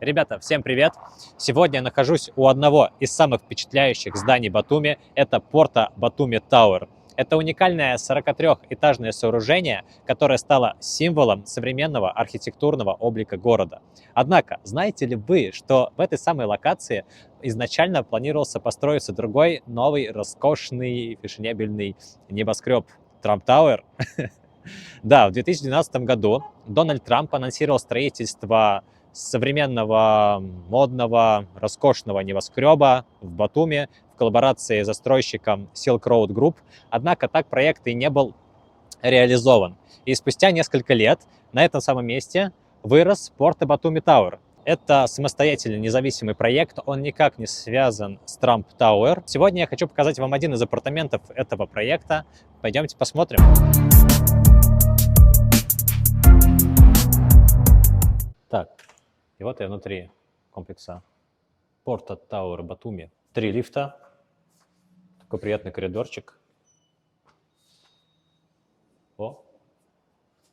Ребята, всем привет! Сегодня я нахожусь у одного из самых впечатляющих зданий Батуми. Это Порта Батуми Тауэр. Это уникальное 43-этажное сооружение, которое стало символом современного архитектурного облика города. Однако, знаете ли вы, что в этой самой локации изначально планировался построиться другой, новый, роскошный, фешенебельный небоскреб Трамп Тауэр? Да, в 2012 году Дональд Трамп анонсировал строительство современного, модного, роскошного небоскреба в Батуми в коллаборации с застройщиком Silk Road Group. Однако так проект и не был реализован. И спустя несколько лет на этом самом месте вырос Порто Батуми Тауэр. Это самостоятельный независимый проект, он никак не связан с Трамп Тауэр. Сегодня я хочу показать вам один из апартаментов этого проекта. Пойдемте посмотрим. Так, и вот я внутри комплекса Порто Тауэр Батуми. 3 лифта, такой приятный коридорчик. О,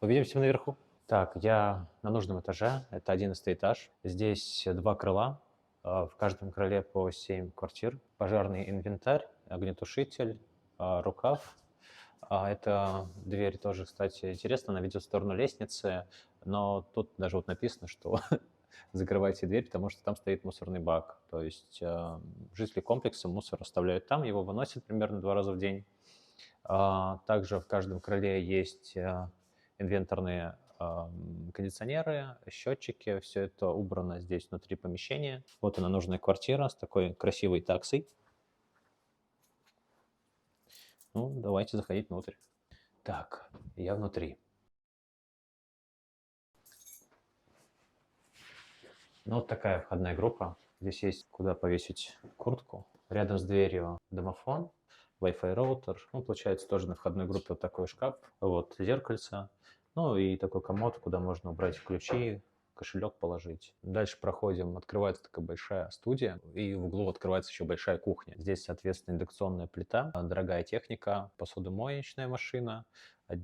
увидимся наверху. Так, я на нужном этаже, это 11 этаж. Здесь 2 крыла, в каждом крыле по 7 квартир. Пожарный инвентарь, огнетушитель, рукав. Эта дверь тоже, кстати, интересно, она ведет в сторону лестницы, но тут даже вот написано, что закрывайте дверь, потому что там стоит мусорный бак. То есть жители комплекса мусор оставляют там, его выносят примерно 2 раза в день. Также в каждом крыле есть инвентарные кондиционеры, счетчики, все это убрано здесь внутри помещения. Вот она, нужная квартира с такой красивой таксой. Ну, давайте заходить внутрь. Так, я внутри. Ну, вот такая входная группа. Здесь есть куда повесить куртку. Рядом с дверью домофон, Wi-Fi роутер. Ну, получается, тоже на входной группе вот такой шкаф. Вот, зеркальце. Ну, и такой комод, куда можно убрать ключи, кошелек положить. Дальше проходим, открывается такая большая студия, и в углу открывается еще большая кухня. Здесь, соответственно, индукционная плита, дорогая техника, посудомоечная машина,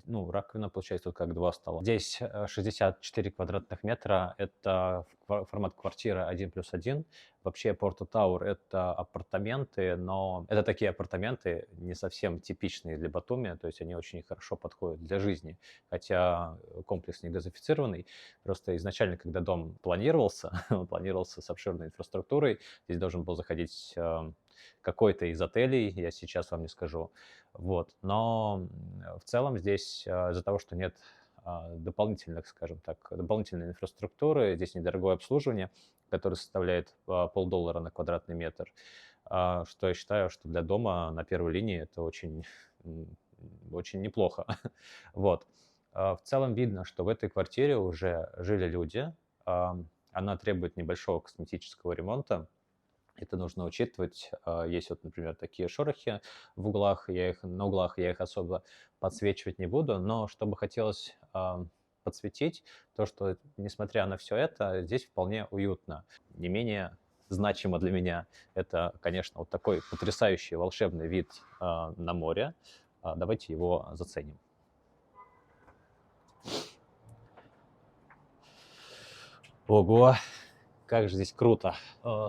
ну, раковина, получается, вот как 2 стола. Здесь 64 квадратных метра, это формат квартиры 1+1. Вообще, Порто Тауэр — это апартаменты, но это такие апартаменты не совсем типичные для Батуми, то есть они очень хорошо подходят для жизни, хотя комплекс не газифицированный. Просто изначально, когда дом планировался, он планировался с обширной инфраструктурой, здесь должен был заходить какой-то из отелей, я сейчас вам не скажу. Вот. Но в целом здесь из-за того, что нет дополнительных, скажем так, дополнительной инфраструктуры, здесь недорогое обслуживание, которое составляет $0,50 на квадратный метр, что я считаю, что для дома на первой линии это очень неплохо. Вот. В целом видно, что в этой квартире уже жили люди. Она требует небольшого косметического ремонта. Это нужно учитывать. Есть вот, например, такие шорохи в углах, на углах я их особо подсвечивать не буду, но что бы хотелось подсветить, то, что, несмотря на все это, здесь вполне уютно. Не менее значимо для меня это, конечно, вот такой потрясающий волшебный вид на море. Давайте его заценим. Ого, как же здесь круто.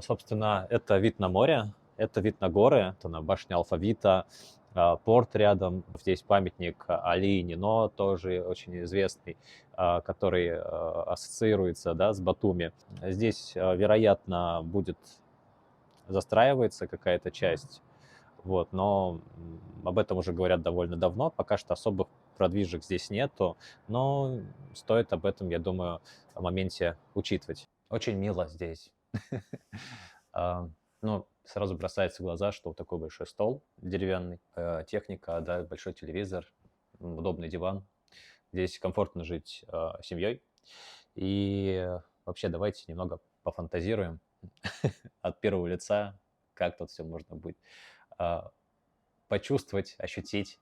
Собственно, это вид на море, это вид на горы, это на башню Алфавита, порт рядом. Здесь памятник Али Нино, тоже очень известный, который ассоциируется, да, с Батуми. Здесь, вероятно, будет застраиваться какая-то часть, вот, но об этом уже говорят довольно давно. Пока что особых продвижек здесь нету, но стоит об этом, я думаю, в моменте учитывать. Очень мило здесь. Ну, сразу бросается в глаза, что вот такой большой стол деревянный, техника, да, большой телевизор, удобный диван. Здесь комфортно жить семьей. И вообще давайте немного пофантазируем от первого лица, как тут все можно будет почувствовать, ощутить.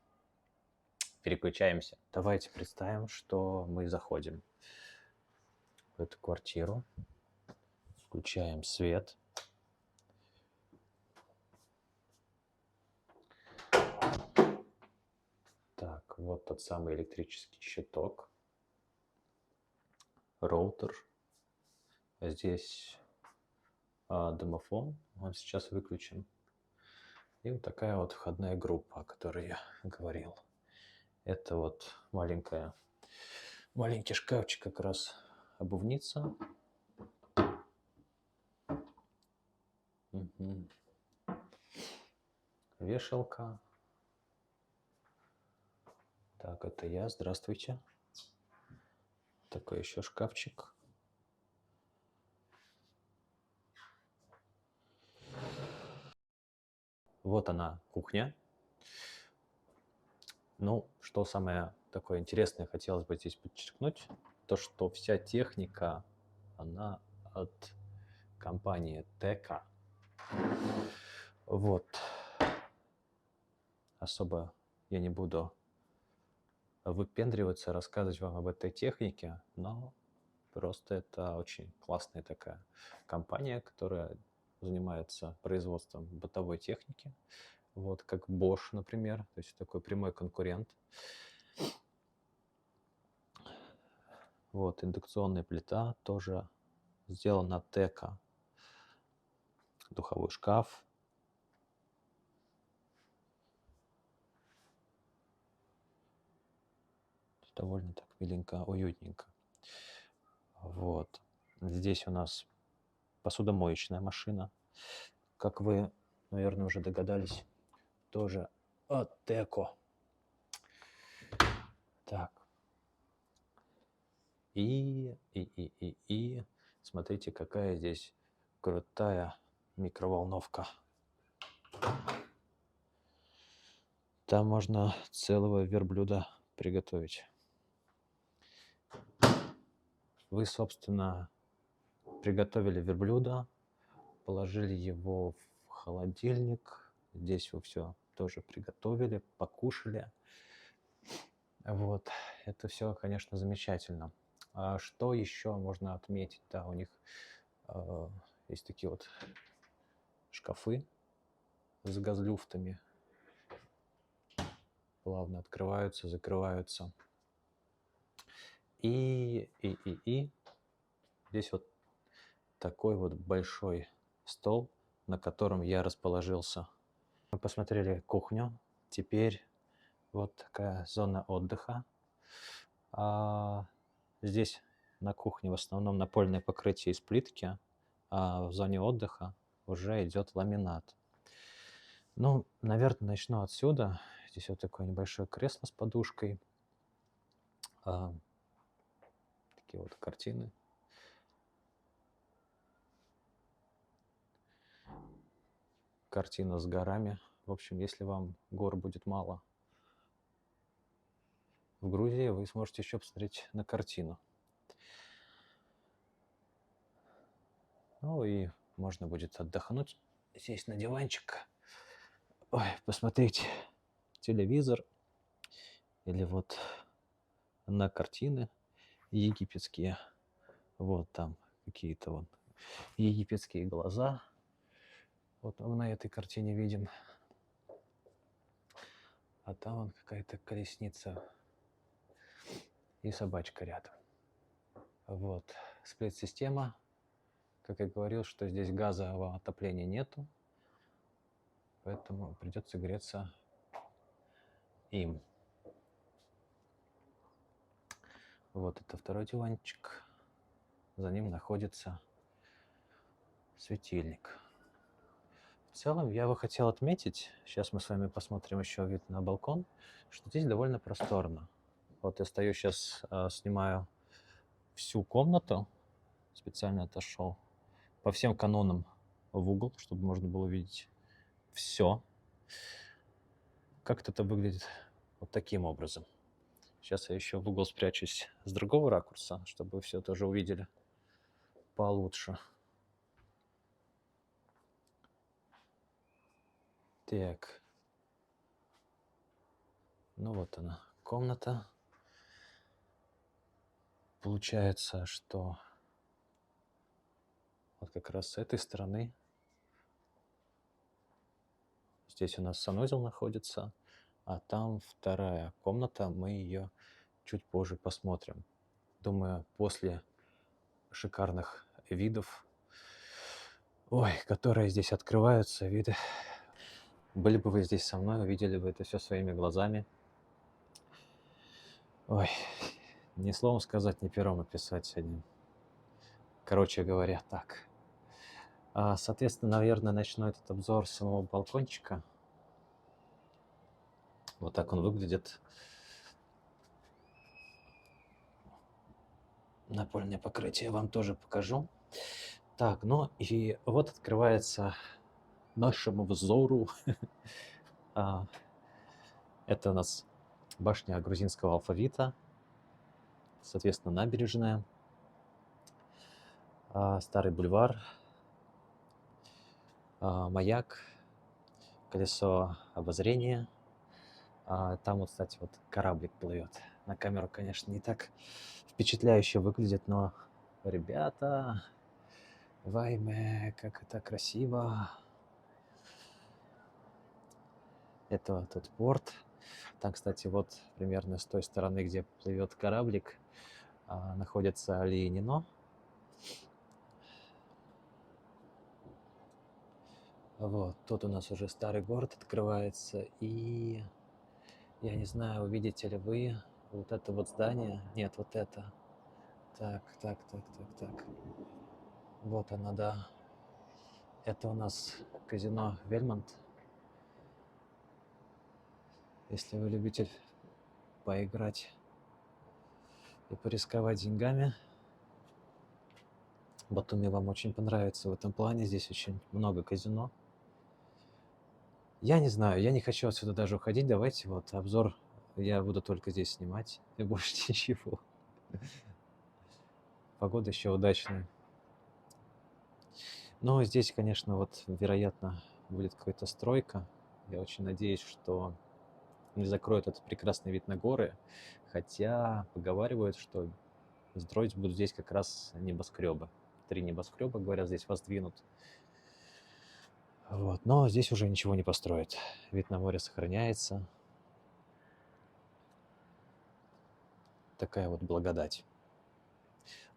Переключаемся. Давайте представим, что мы заходим в эту квартиру, включаем свет. Так, вот тот самый электрический щиток, роутер. Здесь домофон, он сейчас выключен. И вот такая вот входная группа, о которой я говорил. Это вот маленький шкафчик, как раз обувница. Мгм. Вешалка. Так, это я. Здравствуйте. Такой еще шкафчик. Вот она, кухня. Ну, что самое такое интересное хотелось бы здесь подчеркнуть, то, что вся техника, она от компании Teka. Вот. Особо я не буду выпендриваться, рассказывать вам об этой технике, но просто это очень классная такая компания, которая занимается производством бытовой техники, вот, как Bosch, например, то есть такой прямой конкурент. Вот, индукционная плита тоже сделана Teka. Духовой шкаф. Довольно так миленько, уютненько. Вот. Здесь у нас посудомоечная машина. Как вы, наверное, уже догадались, тоже от Теко. Так. И смотрите, какая здесь крутая микроволновка. Там можно целого верблюда приготовить. Вы, собственно, приготовили верблюда, положили его в холодильник. Здесь вы все тоже приготовили, покушали. Вот, это все, конечно, замечательно. А что еще можно отметить? Да, у них есть такие вот шкафы с газлюфтами. Плавно открываются, закрываются. И здесь вот такой вот большой стол, на котором я расположился. Мы посмотрели кухню. Теперь вот такая зона отдыха. Здесь на кухне в основном напольное покрытие из плитки, а в зоне отдыха уже идет ламинат. Ну, наверное, начну отсюда. Здесь вот такое небольшое кресло с подушкой. Такие вот картины. Картина с горами. В общем, если вам гор будет мало в Грузии, вы сможете еще посмотреть на картину. Ну и можно будет отдохнуть, сесть на диванчик, посмотреть телевизор или вот на картины египетские. Вот там какие-то вот египетские глаза. Вот мы на этой картине видим. А там вон какая-то колесница и собачка рядом. Вот. Сплит-система. Как я говорил, что здесь газового отопления нету. Поэтому придется греться им. Вот это второй диванчик. За ним находится светильник. В целом я бы хотел отметить, сейчас мы с вами посмотрим еще вид на балкон, что здесь довольно просторно. Вот я стою сейчас, снимаю всю комнату, специально отошел по всем канонам в угол, чтобы можно было увидеть все. Как это выглядит вот таким образом. Сейчас я еще в угол спрячусь с другого ракурса, чтобы вы все тоже увидели получше. Так. Ну вот она, комната. Получается, что вот как раз с этой стороны здесь у нас санузел находится, а там вторая комната, мы ее чуть позже посмотрим. Думаю, после шикарных видов ой, которые здесь открываются, виды. Были бы вы здесь со мной, увидели бы это все своими глазами. Ой, ни словом сказать, ни пером описать сегодня. Короче говоря, так. Соответственно, наверное, начну этот обзор с самого балкончика. Вот так он выглядит. Напольное покрытие вам тоже покажу. Так, ну и вот открывается нашему взору. Это у нас башня грузинского алфавита, соответственно, набережная, старый бульвар, маяк, колесо обозрения. Там вот, кстати, вот кораблик плывет. На камеру, конечно, не так впечатляюще выглядит, но, ребята, вайме, как это красиво. Это вот тут порт. Там, кстати, вот примерно с той стороны, где плывет кораблик, находится Ленино. Вот, тут у нас уже старый город открывается, и я не знаю, увидите ли вы вот это вот здание. Нет, вот это. Так. Вот оно, да. Это у нас казино Вельмонт. Если вы любитель поиграть и порисковать деньгами, Батуми вам очень понравится в этом плане. Здесь очень много казино. Я не знаю, я не хочу отсюда даже уходить. Давайте вот обзор я буду только здесь снимать и больше ничего. Погода еще удачная. Но здесь, конечно, вот, вероятно, будет какая-то стройка. Я очень надеюсь, что не закроют этот прекрасный вид на горы. Хотя поговаривают, что строить будут здесь как раз небоскребы. 3 небоскреба, говорят, здесь воздвинут. Вот. Но здесь уже ничего не построят. Вид на море сохраняется. Такая вот благодать.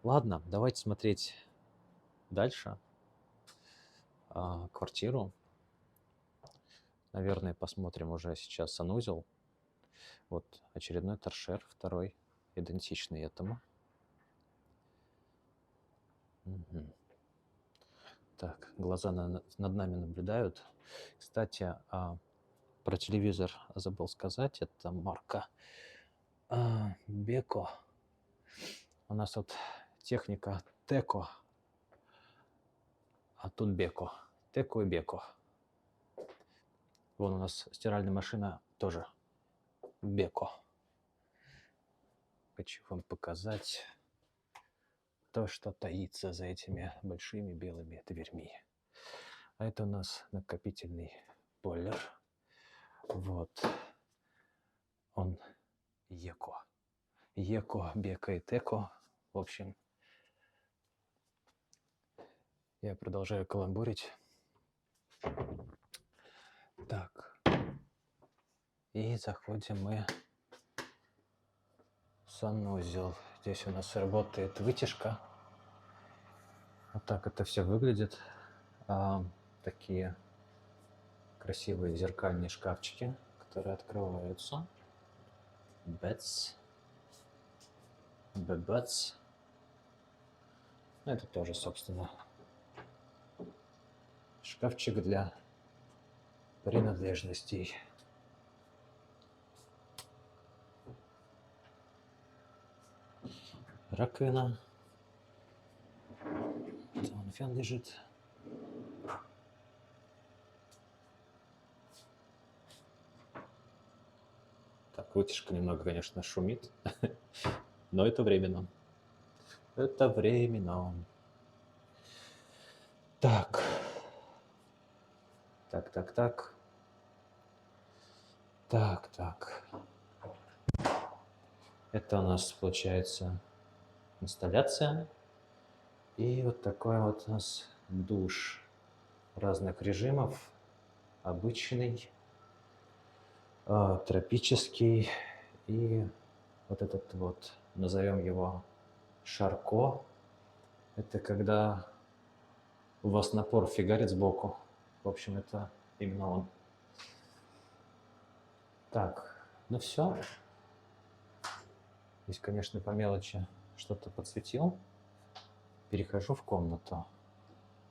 Ладно, давайте смотреть дальше. Квартиру. Наверное, посмотрим уже сейчас санузел. Вот очередной торшер, второй, идентичный этому. Угу. Так, глаза над нами наблюдают. Кстати, про телевизор забыл сказать. Это марка Беко. У нас тут техника Теко. А тут Беко. Теко и Беко. Вон у нас стиральная машина тоже Беко. Хочу вам показать то, что таится за этими большими белыми дверьми. А это у нас накопительный бойлер. Вот. Он Еко. Еко, Беко и Теко. В общем, я продолжаю каламбурить. Так. И заходим мы в санузел. Здесь у нас работает вытяжка. Вот так это все выглядит. Такие красивые зеркальные шкафчики, которые открываются. Бэтс. Бэбэтс. Это тоже, собственно, шкафчик для принадлежностей. Раковина. Там фен лежит. Так, вытяжка немного, конечно, шумит, но это временно. Это временно. Так. Так. Это у нас получается инсталляция. И вот такой вот у нас душ разных режимов. Обычный, тропический и вот этот вот, назовем его Шарко. Это когда у вас напор фигарит сбоку. В общем, это именно он. Так, ну все. Здесь, конечно, по мелочи что-то подсветил. Перехожу в комнату.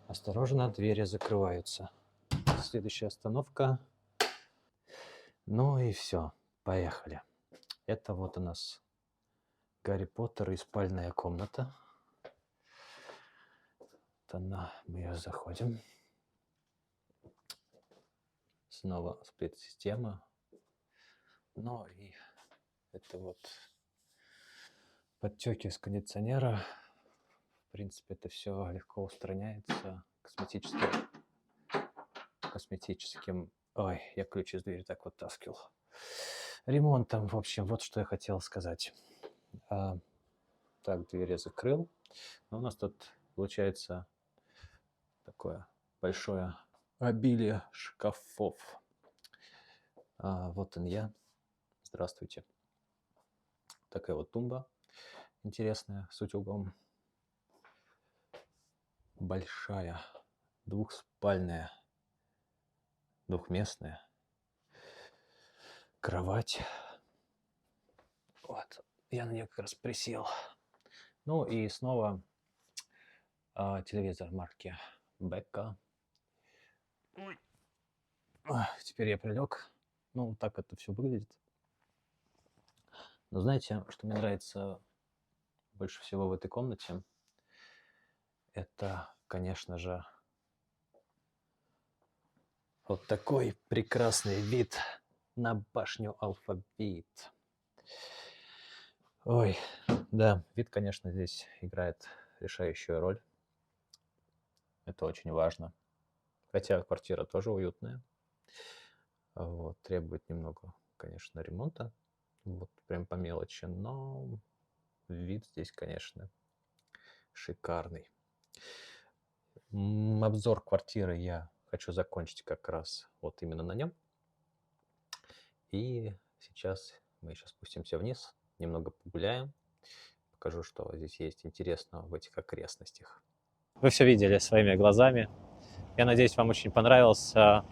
Осторожно, двери закрываются. Следующая остановка. Ну и все, поехали. Это вот у нас Гарри Поттер и спальная комната. Вот она, мы ее заходим. Снова сплит-система. Ну и это вот подтеки с кондиционера. В принципе, это все легко устраняется косметическим... Ой, я ключ из двери так вытаскивал. Ремонтом, в общем, вот что я хотел сказать. Так, дверь я закрыл. Но у нас тут получается такое большое обилие шкафов. Вот он я. Здравствуйте. Такая вот тумба интересная, с утюгом. Большая, двухспальная, двухместная кровать. Вот, я на нее как раз присел. Ну и снова телевизор марки Бека. Теперь я прилег. Ну, так это все выглядит. Но знаете, что мне нравится больше всего в этой комнате? Это, конечно же, вот такой прекрасный вид на башню Алфавит. Ой, да, вид, конечно, здесь играет решающую роль. Это очень важно. Хотя квартира тоже уютная. Вот, требует немного, конечно, ремонта. Вот, прям по мелочи. Но вид здесь, конечно, шикарный. Обзор квартиры я хочу закончить как раз вот именно на нем. И сейчас мы еще спустимся вниз, немного погуляем. Покажу, что здесь есть интересного в этих окрестностях. Вы все видели своими глазами. Я надеюсь, вам очень понравился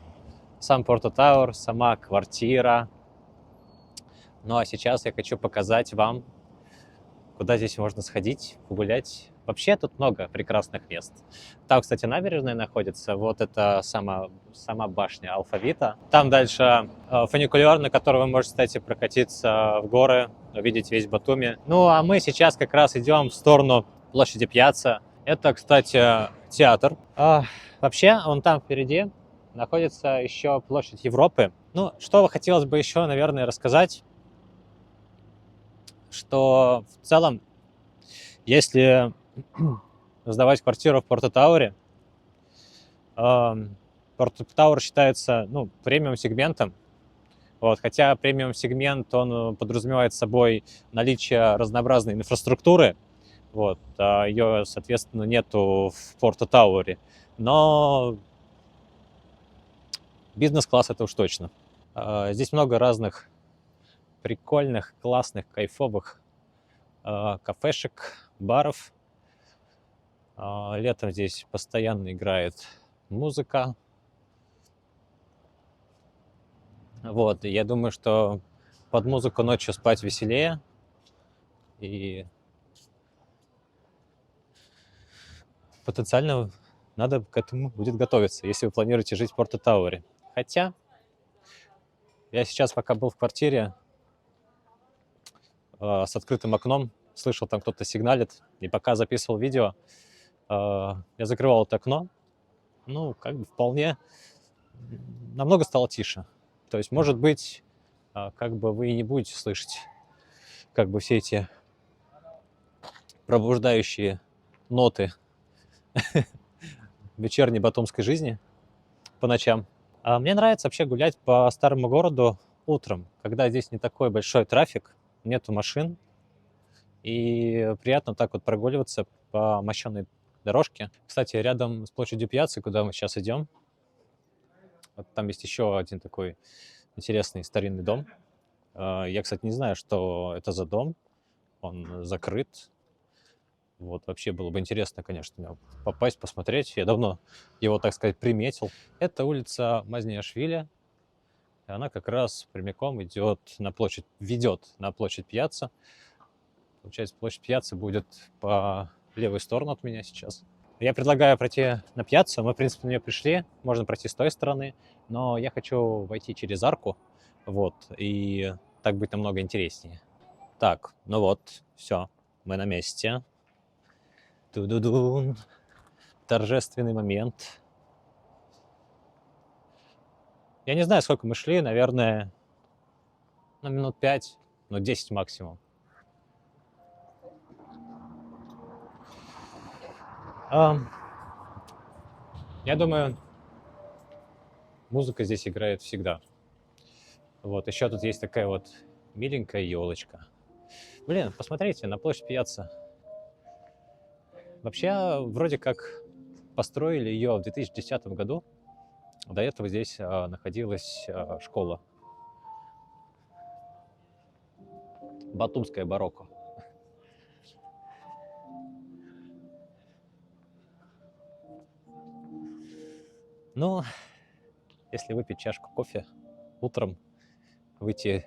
сам Порту Тауэр, сама квартира. Ну а сейчас я хочу показать вам, куда здесь можно сходить, погулять. Вообще тут много прекрасных мест. Там, кстати, набережная находится. Вот это сама башня Алфавита. Там дальше фуникулер, на который вы можете, кстати, прокатиться в горы, увидеть весь Батуми. Ну, а мы сейчас как раз идем в сторону площади Пьяцца. Это, кстати, театр. Вообще, вон там впереди находится еще площадь Европы. Ну, что хотелось бы еще, наверное, рассказать, что в целом, если сдавать квартиру в Порту Тауэре, Порту Тауэр считается, ну, премиум-сегментом. Вот, хотя премиум-сегмент, он подразумевает собой наличие разнообразной инфраструктуры. Вот, ее, соответственно, нету в Порту Тауэре. Но бизнес-класс это уж точно. Здесь много разных прикольных, классных, кайфовых кафешек, баров. Летом здесь постоянно играет музыка. Вот, и я думаю, что под музыку ночью спать веселее. И потенциально надо к этому будет готовиться, если вы планируете жить в Порту Тауэре. Хотя я сейчас, пока был в квартире с открытым окном, слышал, там кто-то сигналит, и пока записывал видео, я закрывал это окно, ну, как бы вполне намного стало тише. То есть, может быть, как бы вы и не будете слышать как бы все эти пробуждающие ноты вечерней батумской жизни по ночам. Мне нравится вообще гулять по старому городу утром, когда здесь не такой большой трафик, нету машин, и приятно так вот прогуливаться по мощенной дорожке. Кстати, рядом с площадью Пьяцца, куда мы сейчас идем, вот там есть еще один такой интересный старинный дом. Я, кстати, не знаю, что это за дом, он закрыт. Вот, вообще было бы интересно, конечно, попасть, посмотреть. Я давно его, так сказать, приметил. Это улица Мазниашвили. И она как раз прямиком ведет на площадь Пьяцца. Получается, площадь Пьяцца будет по левую сторону от меня сейчас. Я предлагаю пройти на Пьяццу. Мы, в принципе, на нее пришли. Можно пройти с той стороны. Но я хочу войти через арку. Вот. И так будет намного интереснее. Так, ну вот, все. Мы на месте. Ту-ду-дун. Торжественный момент. Я не знаю, сколько мы шли. Наверное, минут 5, 10 максимум. Я думаю, музыка здесь играет всегда. Вот, еще тут есть такая вот миленькая елочка. Блин, посмотрите, на площадь Пьяцца. Вообще, вроде как построили ее в 2010 году. До этого здесь находилась школа. Батумская барокко. Ну, если выпить чашку кофе утром, выйти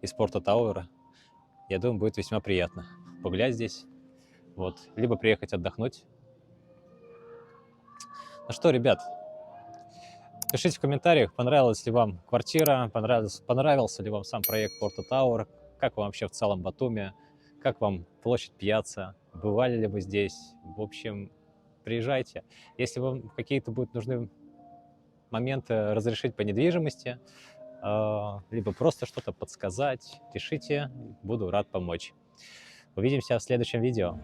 из Порто Тауэра, я думаю, будет весьма приятно погулять здесь. Вот. Либо приехать отдохнуть. Ну что, ребят, пишите в комментариях, понравилась ли вам квартира, понравился ли вам сам проект Порто Тауэр, как вам вообще в целом Батуми, как вам площадь Пьяцца, бывали ли вы здесь. В общем, приезжайте. Если вам какие-то будут нужны моменты разрешить по недвижимости, либо просто что-то подсказать, пишите, буду рад помочь. Увидимся в следующем видео.